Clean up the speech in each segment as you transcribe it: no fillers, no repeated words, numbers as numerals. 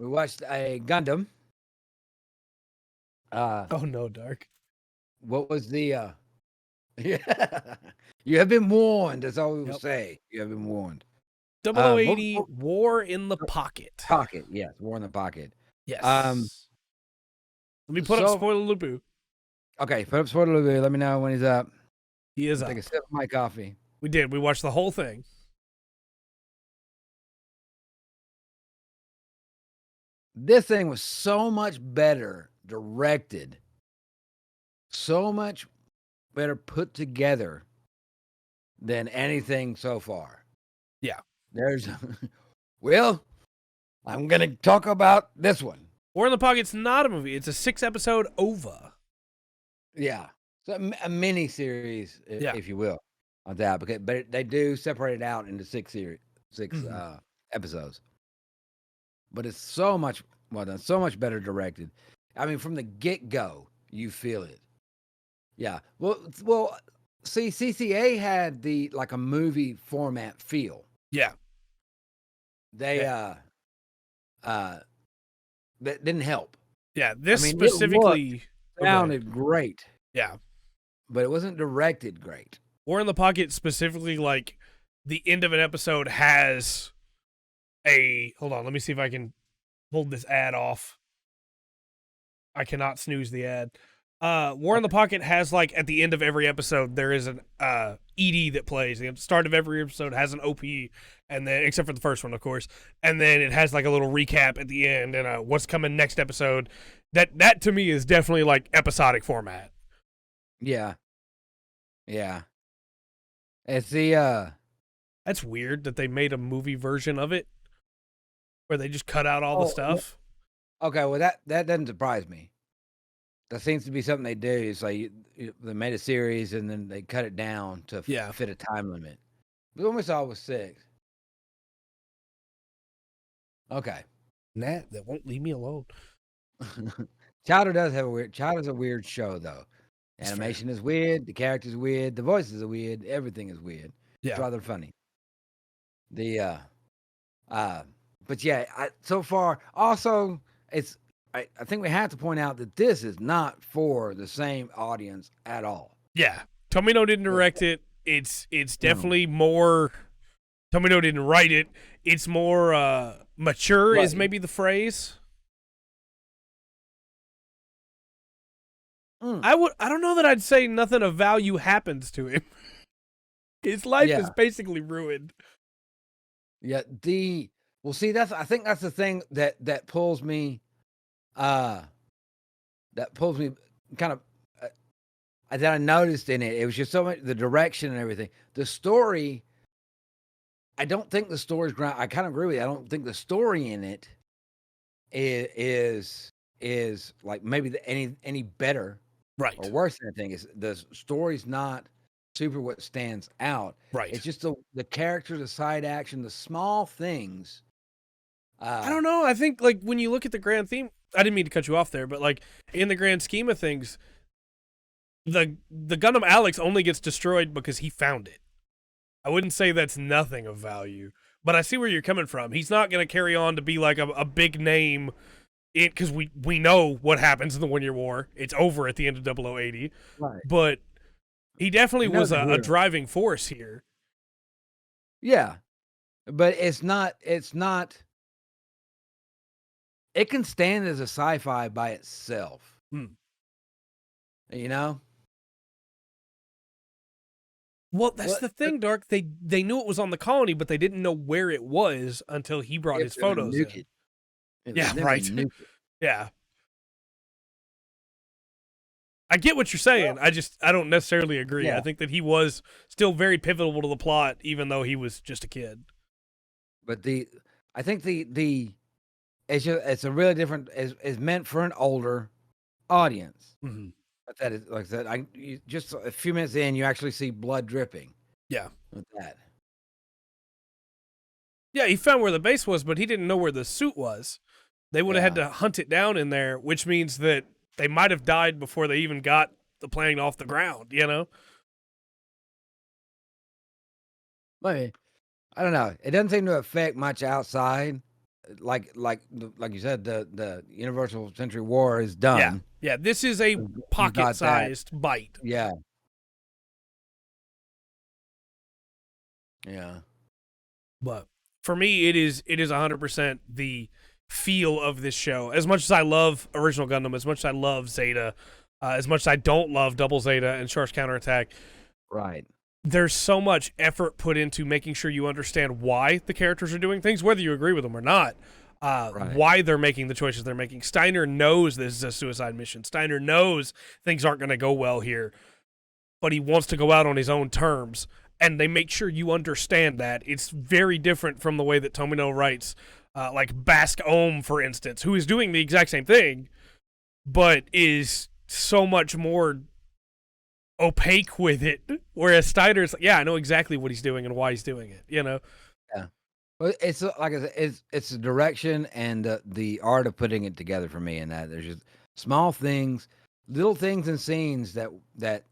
We watched a Gundam. Oh no, Dark. What was the? Yeah, you have been warned. That's all we will say. You have been warned. 0080 War in the Pocket. Pocket, yes, War in the Pocket. Yes. Let me put up Spoiler Lubu. Okay, put up Spoiler Lubu. Let me know when he's up. He is up. Take a sip of my coffee. We did. We watched the whole thing. This thing was so much better directed, so much better put together than anything so far. Yeah. There's, well, I'm going to talk about this one. War in the Pocket's not a movie. It's a 6-episode OVA. Yeah. So a mini series, if you will, on that. But they do separate it out into 6 episodes. But it's so much well done, so much better directed. I mean, from the get-go, you feel it. Yeah. Well, see, CCA had the like a movie format feel. Yeah. They that didn't help. Yeah, this specifically sounded great. Yeah. But it wasn't directed great. War in the Pocket specifically, like, the end of an episode has hold on, let me see if I can hold this ad off. I cannot snooze the ad. War in the Pocket has, like, at the end of every episode, there is an ED that plays. The start of every episode has an OP, and then, except for the first one, of course. And then it has, like, a little recap at the end and what's coming next episode. That to me is definitely, like, episodic format. Yeah. Yeah. It's the That's weird that they made a movie version of it where they just cut out all the stuff. Okay, well that doesn't surprise me. That seems to be something they do. It's like they made a series and then they cut it down to fit a time limit. The one we saw was 6. Okay. That won't leave me alone. Chowder does have a weird. Chowder's a weird show though. Animation is weird. The characters are weird. The voices are weird. Everything is weird. Yeah. It's rather funny. But yeah, so far also it's. I think we have to point out that this is not for the same audience at all. Yeah, Tomino didn't direct it. It's definitely more. Tomino didn't write it. It's more mature, is maybe the phrase. I don't know that I'd say nothing of value happens to him. His life is basically ruined. Yeah. Well, see, I think that's the thing that pulls me. That pulls me kind of. That I noticed in it. It was just so much the direction and everything. The story. I don't think the story's ground. I kind of agree with you. I don't think the story in it is like maybe any better. Right. Or worse than anything is the story's not super what stands out. Right. It's just the characters, the side action, the small things. I don't know. I think like when you look at the grand theme, I didn't mean to cut you off there, but like in the grand scheme of things, the Gundam Alex only gets destroyed because he found it. I wouldn't say that's nothing of value, but I see where you're coming from. He's not going to carry on to be like a big name. Because we know what happens in the 1 Year War. It's over at the end of 0080. Right. But he definitely was a driving force here. Yeah. But it's not it can stand as a sci-fi by itself. You know? Well, that's the thing, Dark. They knew it was on the colony, but they didn't know where it was until he brought his photos in. Yeah, right. Yeah. I get what you're saying. I don't necessarily agree. Yeah. I think that he was still very pivotal to the plot, even though he was just a kid. But I think it's a really different. It's meant for an older audience. Mm-hmm. But that is like I said. Just a few minutes in, you actually see blood dripping. Yeah. With that. Yeah, he found where the base was, but he didn't know where the suit was. They would have had to hunt it down in there, which means that they might have died before they even got the plane off the ground, you know? I don't know. It doesn't seem to affect much outside. like you said, the Universal Century War is Yeah. done. Yeah. This is a We've got that. pocket-sized bite. Yeah. Yeah. But for me, it is 100% the feel of this show. As much as I love original Gundam, as much as I love Zeta, as much as I don't love Double Zeta and Shark's Counterattack, Right. there's so much effort put into making sure you understand why the characters are doing things, whether you agree with them or not. Right. Why they're making the choices they're making. Steiner knows this is a suicide mission. Steiner knows things aren't going to go well here, but he wants to go out on his own terms. And they make sure you understand that. It's very different from the way that Tomino writes, like Bask Ohm, for instance, who is doing the exact same thing, but is so much more opaque with it. Whereas Steiner's like, yeah, I know exactly what he's doing and why he's doing it, you know? Yeah. Well, it's like I said, it's the direction and the art of putting it together for me. And that there's just small things, little things and scenes that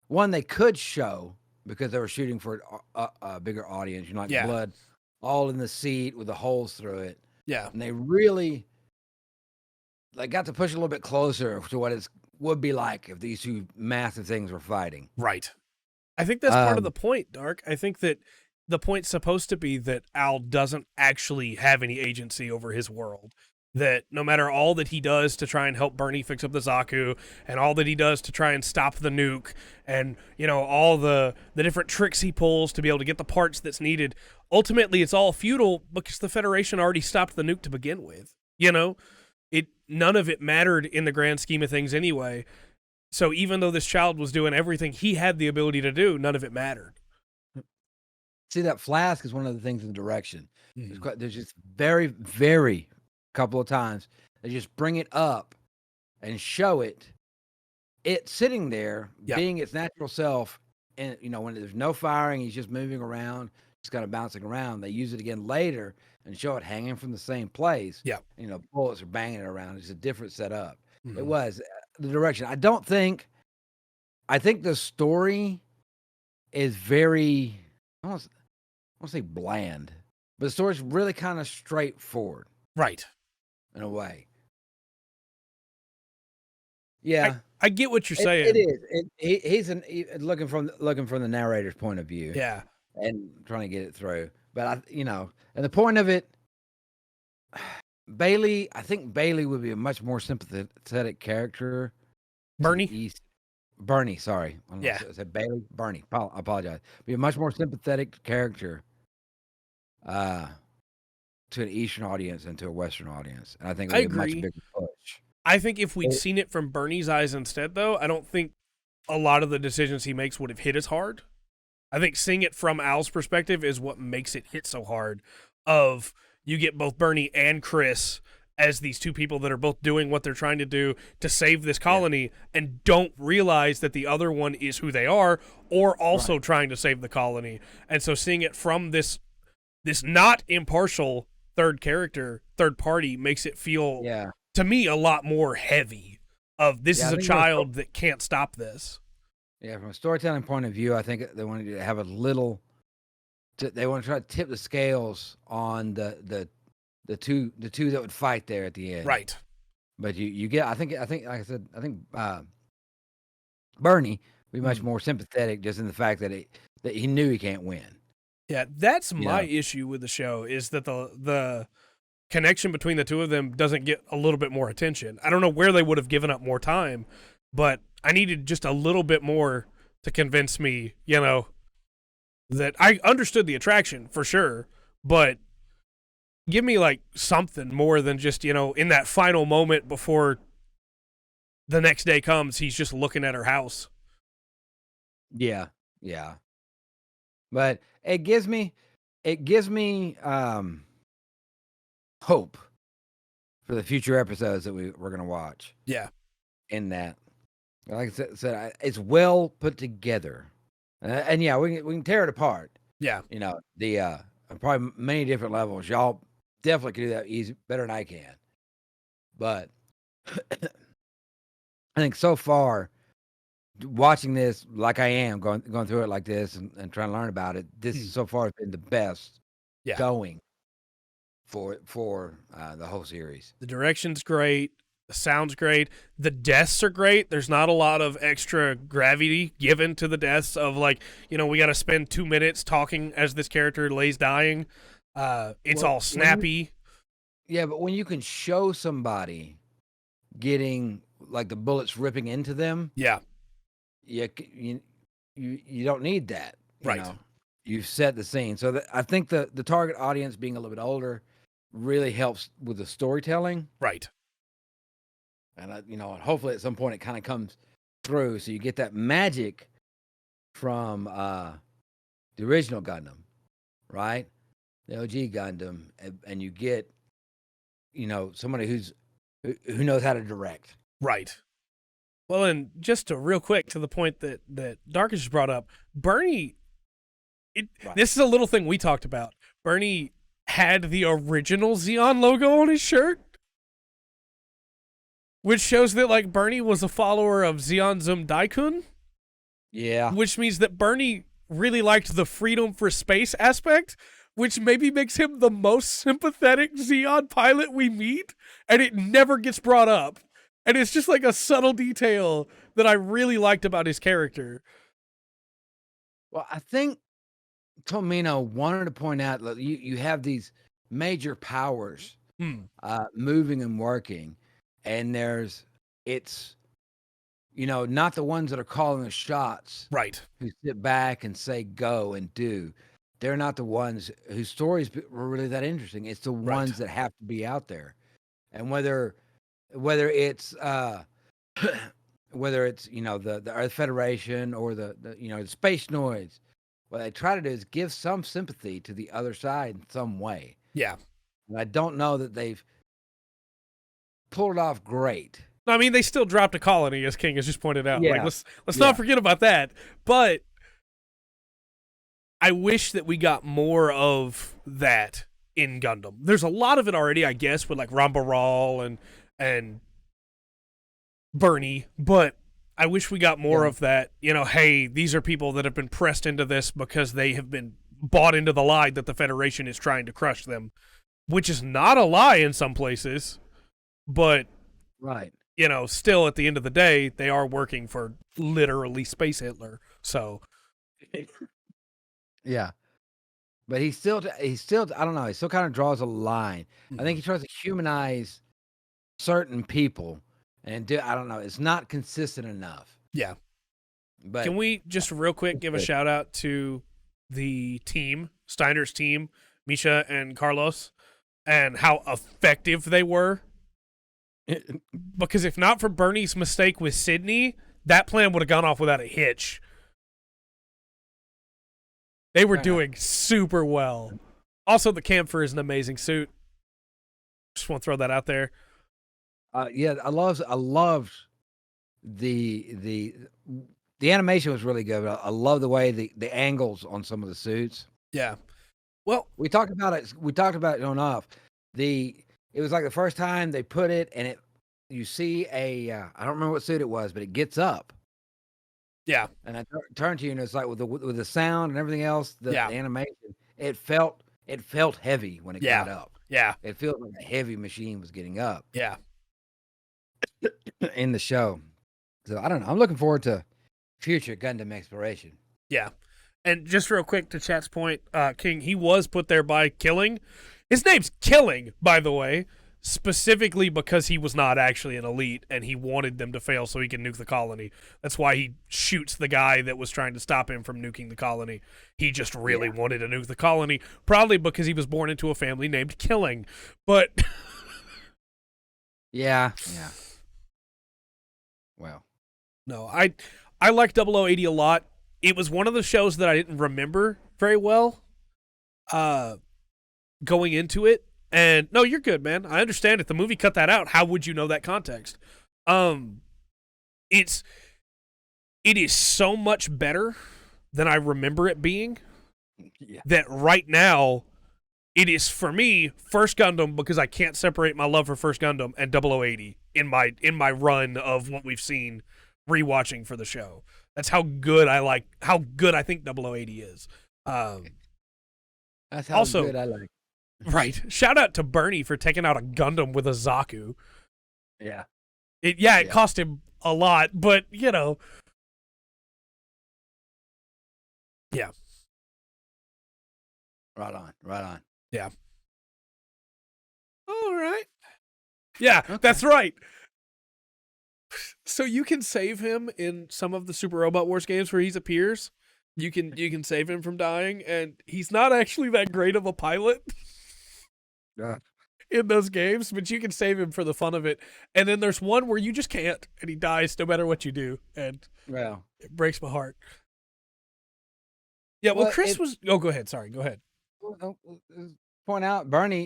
one they could show because they were shooting for a bigger audience. You know, like blood all in the seat with the holes through it. Yeah. And they really got to push a little bit closer to what it would be like if these two massive things were fighting. Right. I think that's part of the point, Dark. I think that the point's supposed to be that Al doesn't actually have any agency over his world. That no matter all that he does to try and help Bernie fix up the Zaku, and all that he does to try and stop the nuke, and, you know, all the different tricks he pulls to be able to get the parts that's needed, ultimately it's all futile because the Federation already stopped the nuke to begin with. You know? None of it mattered in the grand scheme of things anyway. So even though this child was doing everything he had the ability to do, none of it mattered. See, that flask is one of the things in the direction. There's just very, very couple of times they just bring it up and show it sitting there being its natural self, and you know, when there's no firing, he's just moving around, just kind of bouncing around. They use it again later and show it hanging from the same place. You know, bullets are banging it around. It's a different setup. It was the direction. I think the story is very, I don't want to say bland, but the story's really kind of straightforward. Right. In a way. Yeah. I get what you're saying. It is. He's looking from the narrator's point of view. Yeah. And trying to get it through. But and the point of it, I think Bailey would be a much more sympathetic character. Bernie? Bernie, sorry. I said Bailey? Bernie. I apologize. Be a much more sympathetic character to an Eastern audience and to a Western audience. And I think it would be a much bigger push. I think if we'd seen it from Bernie's eyes instead, though, I don't think a lot of the decisions he makes would have hit as hard. I think seeing it from Al's perspective is what makes it hit so hard. Of you get both Bernie and Chris as these two people that are both doing what they're trying to do to save this colony and don't realize that the other one is who they are or also trying to save the colony. And so seeing it from this not impartial third party makes it feel to me a lot more heavy of this is a child that can't stop this. Yeah, from a storytelling point of view, I think they wanted to have a little. They want to try to tip the scales on the two that would fight there at the end, right? But you get, I think like I said, I think Bernie would be much more sympathetic just in the fact that he knew he can't win. Yeah, that's my issue with the show is that the connection between the two of them doesn't get a little bit more attention. I don't know where they would have given up more time, but I needed just a little bit more to convince me, that I understood the attraction for sure, but give me like something more than just, in that final moment before the next day comes, he's just looking at her house. Yeah. Yeah. But it gives me hope for the future episodes that we're going to watch. Yeah. In that, like I said, it's well put together. And yeah, we can tear it apart. Yeah. The probably many different levels. Y'all definitely can do that easy, better than I can. But I think so far, watching this like I am, going through it like this and trying to learn about it, this so far has been the best going for the whole series. The direction's great. The sound's great. The deaths are great. There's not a lot of extra gravity given to the deaths of like, we got to spend 2 minutes talking as this character lays dying. It's all snappy. But when you can show somebody getting like the bullets ripping into them, you don't need that. Right. You've set the scene. So I think the target audience being a little bit older really helps with the storytelling. Right. And hopefully at some point it kind of comes through, so you get that magic from the original Gundam, right? The OG Gundam, and you get somebody who knows how to direct. Right. Well, and just to real quick to the point that Darkus brought up, Bernie. This is a little thing we talked about. Bernie had the original Zeon logo on his shirt, which shows that like Bernie was a follower of Zeon Zum Daikun. Yeah. Which means that Bernie really liked the freedom for space aspect, which maybe makes him the most sympathetic Zeon pilot we meet, and it never gets brought up. And it's just like a subtle detail that I really liked about his character. Well, I think Tomino wanted to point out that you have these major powers moving and working, and it's not the ones that are calling the shots, right? Who sit back and say go and do. They're not the ones whose stories were really that interesting. It's the ones that have to be out there, and whether it's whether it's the Earth Federation or the Space Noise. What they try to do is give some sympathy to the other side in some way. Yeah. And I don't know that they've pulled it off great. I mean, they still dropped a colony, as King has just pointed out. Yeah. Like, let's not forget about that. But I wish that we got more of that in Gundam. There's a lot of it already, I guess, with like Rambaral and Bernie, but I wish we got more of that. Hey, these are people that have been pressed into this because they have been bought into the lie that the Federation is trying to crush them, which is not a lie in some places, but still at the end of the day, they are working for literally Space Hitler. So, yeah, but he still I don't know. He still kind of draws a line. I think he tries to humanize certain people. And I don't know, it's not consistent enough. Yeah. But can we just real quick give a shout out to the team, Steiner's team, Misha and Carlos, and how effective they were? Because if not for Bernie's mistake with Sydney, that plan would have gone off without a hitch. They were doing super well. Also, the Camphor is an amazing suit. Just want to throw that out there. I loved the animation was really good. I love the way the angles on some of the suits. Yeah. Well, we talked about it on off. It was like the first time they put it, and you see I don't remember what suit it was, but it gets up. Yeah. And I turned to you, and it's like with the sound and everything else, the animation, it felt heavy when it got up. Yeah. It feels like a heavy machine was getting up. Yeah. In the show. So I don't know. I'm looking forward to future Gundam exploration. Yeah. And just real quick to chat's point, King, he was put there by Killing. His name's Killing, by the way, specifically because he was not actually an elite and he wanted them to fail so he can nuke the colony. That's why he shoots the guy that was trying to stop him from nuking the colony. He just really wanted to nuke the colony, probably because he was born into a family named Killing. But yeah. Well, no, I like 0080 a lot. It was one of the shows that I didn't remember very well going into it. And no, you're good, man. I understand if the movie cut that out, how would you know that context? It is so much better than I remember it being that right now it is, for me, First Gundam, because I can't separate my love for First Gundam and 0080 in my run of what we've seen rewatching for the show. That's how good I think 0080 is. That's how good I like. Right. Shout out to Bernie for taking out a Gundam with a Zaku. Yeah. It cost him a lot, but Yeah. Right on. Right on. Yeah. All right. Yeah, Okay. that's right. So you can save him in some of the Super Robot Wars games where he appears. You can save him from dying, and he's not actually that great of a pilot in those games, but you can save him for the fun of it. And then there's one where you just can't, and he dies no matter what you do, and it breaks my heart. Yeah, well, Chris was. Oh, go ahead. Sorry, go ahead. Point out, Bernie.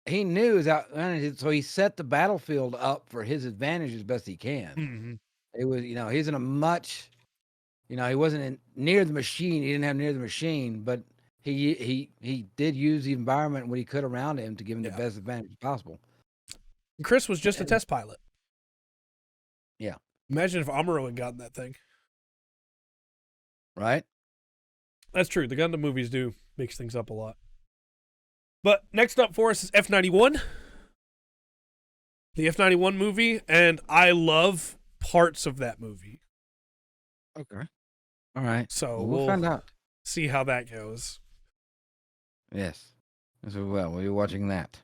He knew so he set the battlefield up for his advantage as best he can. Mm-hmm. It was, he's in a much, he wasn't near the machine. He didn't have near the machine, but he did use the environment what he could around him to give him the best advantage possible. Chris was just a test pilot. Yeah. Imagine if Amuro had gotten that thing. Right? That's true. The Gundam movies do mix things up a lot. But next up for us is F-91. The F-91 movie, and I love parts of that movie. Okay. All right. So we'll find out. See how that goes. Yes. So, we're watching that.